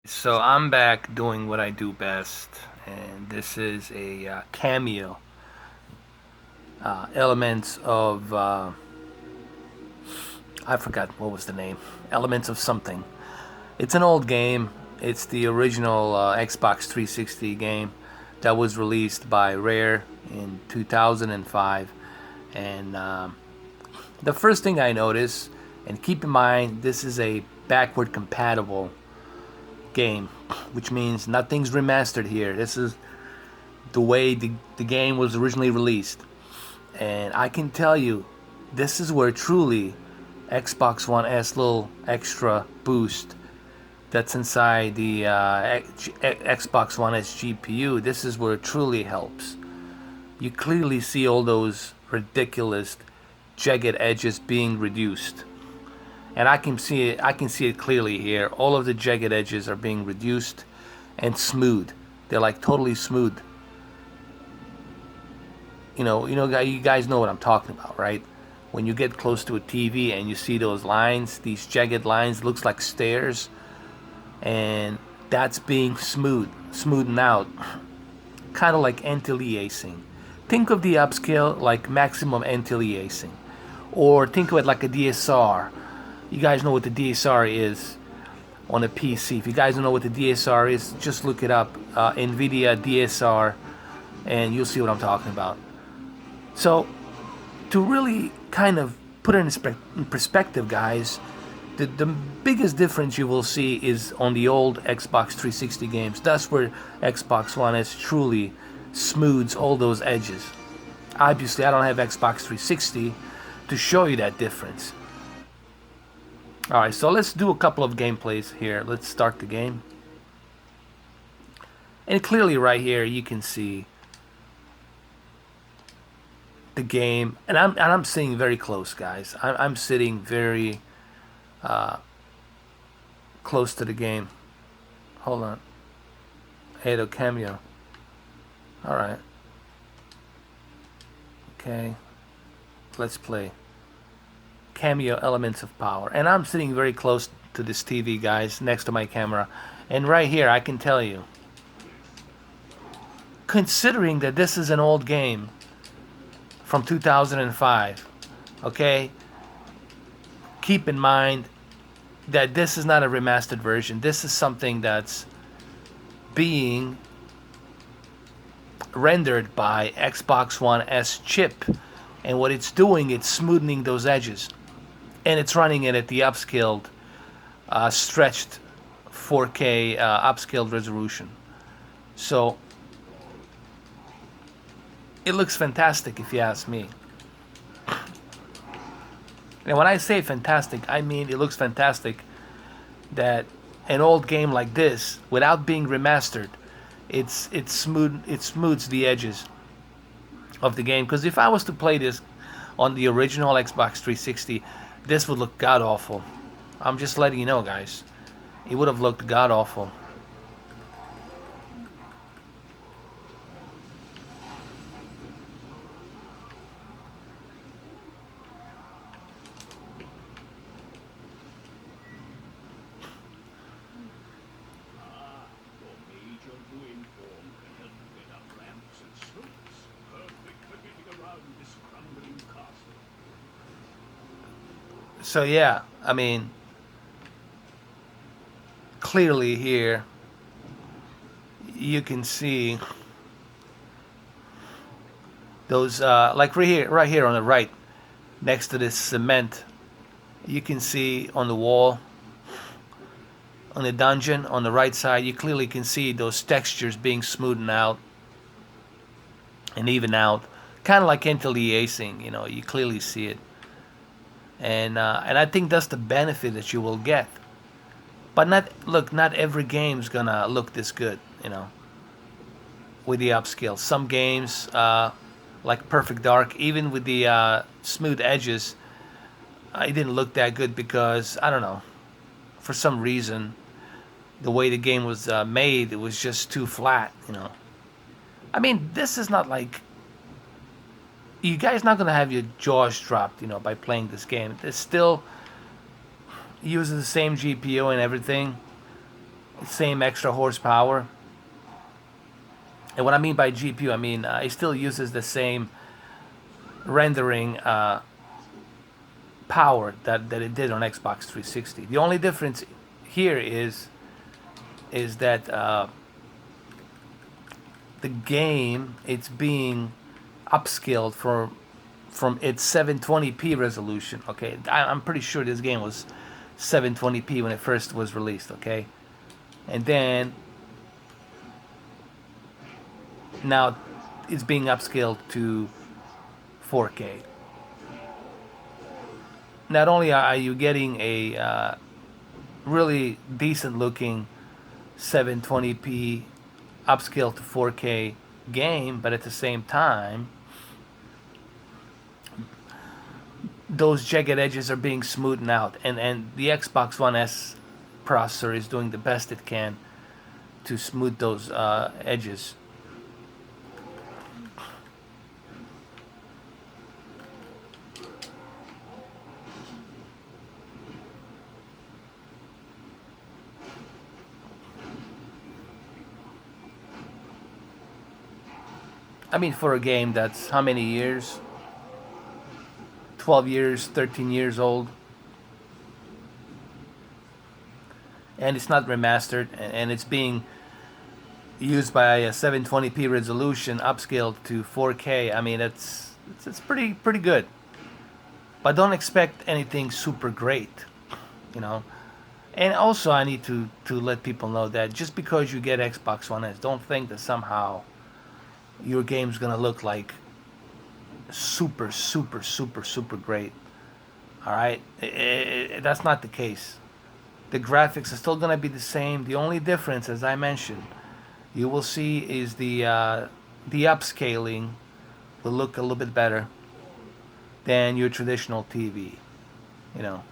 So I'm back doing what I do best, and this is a cameo. Elements of I forgot what was the name. Elements of something. It's an old game. It's the original Xbox 360 game that was released by Rare in 2005. And the first thing I noticed, and keep in mind, this is a backward compatible game, which means nothing's remastered here. This is the way the game was originally released. And I can tell you, this is where truly Xbox One S little extra boost that's inside the Xbox One S GPU, this is where it truly helps. You clearly see all those ridiculous jagged edges being reduced. And I can see it clearly here. All of the jagged edges are being reduced and smooth. They're like totally smooth. You guys know what I'm talking about, right? When you get close to a TV and you see those lines, these jagged lines, looks like stairs, and that's being smoothed out, kind of like anti-aliasing. Think of the upscale like maximum anti-aliasing, or think of it like a DSR. You guys know what the DSR is on a PC. If you guys don't know what the DSR is, just look it up, NVIDIA DSR, and you'll see what I'm talking about. So, to really kind of put it in perspective, guys, the biggest difference you will see is on the old Xbox 360 games. That's where Xbox One S truly smooths all those edges. Obviously, I don't have Xbox 360 to show you that difference. Alright, so let's do a couple of gameplays here. Let's start the game. And clearly right here you can see the game, and I'm sitting very close, guys. I'm sitting very close to the game. Hold on. Hey, the Kameo. All right. Okay. Let's play. Kameo Elements of Power, and I'm sitting very close to this TV, guys, next to my camera, and right here I can tell you, considering that this is an old game from 2005, okay, keep in mind that this is not a remastered version. This is something that's being rendered by Xbox One S chip, and what it's doing, it's smoothing those edges, and it's running it at the upscaled, stretched 4K upscaled resolution. So it looks fantastic, if you ask me. And when I say fantastic, I mean it looks fantastic that an old game like this, without being remastered, it smooths the edges of the game. Because if I was to play this on the original Xbox 360, this would look god awful. I'm just letting you know, guys. It would have looked god awful. So yeah, I mean, clearly here you can see those like right here on the right, next to this cement, you can see on the wall, on the dungeon on the right side, you clearly can see those textures being smoothed out and even out, kind of like anti-aliasing. You clearly see it, and I think that's the benefit that you will get. But not every game's gonna look this good, with the upscale. Some games, like Perfect Dark, even with the smooth edges, it didn't look that good because, I don't know, for some reason, the way the game was made, it was just too flat. I mean, this is not like, you guys not gonna have your jaws dropped, by playing this game. It still uses the same GPU and everything. same extra horsepower. And what I mean by GPU, I mean it still uses the same rendering power that it did on Xbox 360. The only difference here is that the game, it's being upscaled from its 720p resolution. Okay, I'm pretty sure this game was 720p when it first was released. Okay, and then now it's being upscaled to 4K. Not only are you getting a really decent looking 720p upscaled to 4K game, but at the same time, those jagged edges are being smoothed out, and the Xbox One S processor is doing the best it can to smooth those edges. I mean, for a game that's how many years? 12 years, 13 years old. And it's not remastered, and it's being used by a 720p resolution upscaled to 4K. I mean, it's pretty good. But don't expect anything super great, you know. And also, I need to let people know that just because you get Xbox One S, don't think that somehow your game's gonna look like super great. All right, that's not the case. The graphics are still gonna be the same. The only difference, as I mentioned, you will see is the upscaling will look a little bit better than your traditional TV, you know.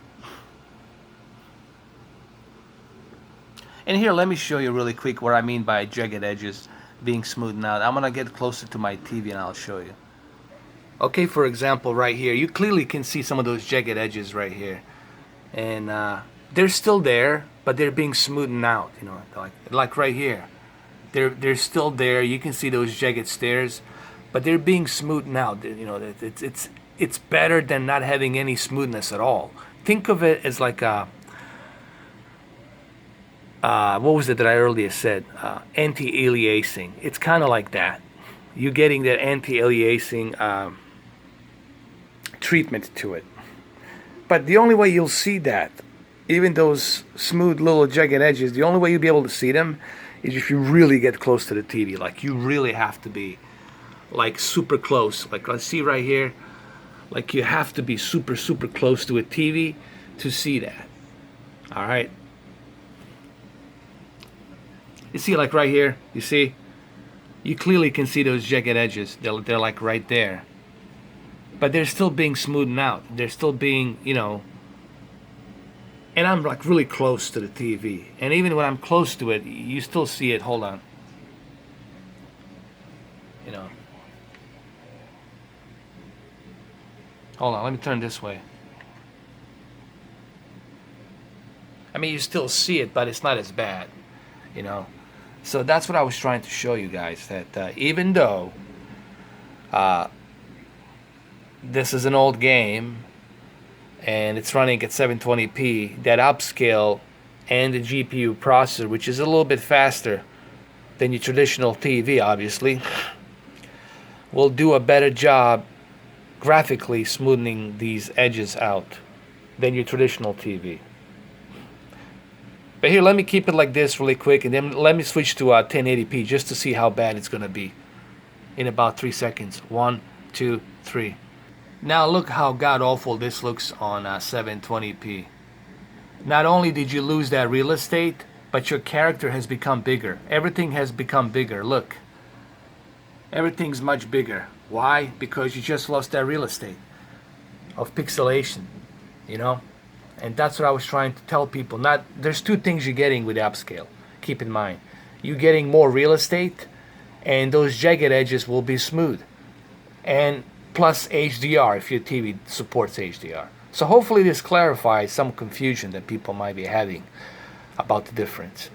And here, let me show you really quick what I mean by jagged edges being smoothed out. I'm gonna get closer to my TV and I'll show you. Okay, for example, right here, you clearly can see some of those jagged edges right here, and they're still there, but they're being smoothed out. You know, like right here, they're still there. You can see those jagged stairs, but they're being smoothed out. You know, it's better than not having any smoothness at all. Think of it as like a what was it that I earlier said? Anti-aliasing. It's kind of like that. You're getting that anti-aliasing treatment to it. But the only way you'll see that, even those smooth little jagged edges, the only way you'll be able to see them is if you really get close to the TV. Like, you really have to be like super close. Like, let's see right here. Like, you have to be super close to a TV to see that. All right. You see, like right here, you see? You clearly can see those jagged edges. They're like right there. But they're still being smoothed out. They're still being, you know, and I'm like really close to the TV. And even when I'm close to it, you still see it. Hold on. You know. Hold on, let me turn this way. I mean, you still see it, but it's not as bad, you know. So that's what I was trying to show you guys, that even though this is an old game and it's running at 720p, that upscale and the GPU processor, which is a little bit faster than your traditional TV, obviously, will do a better job graphically smoothing these edges out than your traditional TV. But here, let me keep it like this really quick, and then let me switch to 1080p just to see how bad it's going to be in about 3 seconds. 1, 2, 3. Now look how god-awful this looks on 720p. Not only did you lose that real estate, but your character has become bigger. Everything has become bigger. Look. Everything's much bigger. Why? Because you just lost that real estate of pixelation, you know? And that's what I was trying to tell people. There's two things you're getting with upscale. Keep in mind. You're getting more real estate, and those jagged edges will be smooth. And plus HDR, if your TV supports HDR. So hopefully this clarifies some confusion that people might be having about the difference.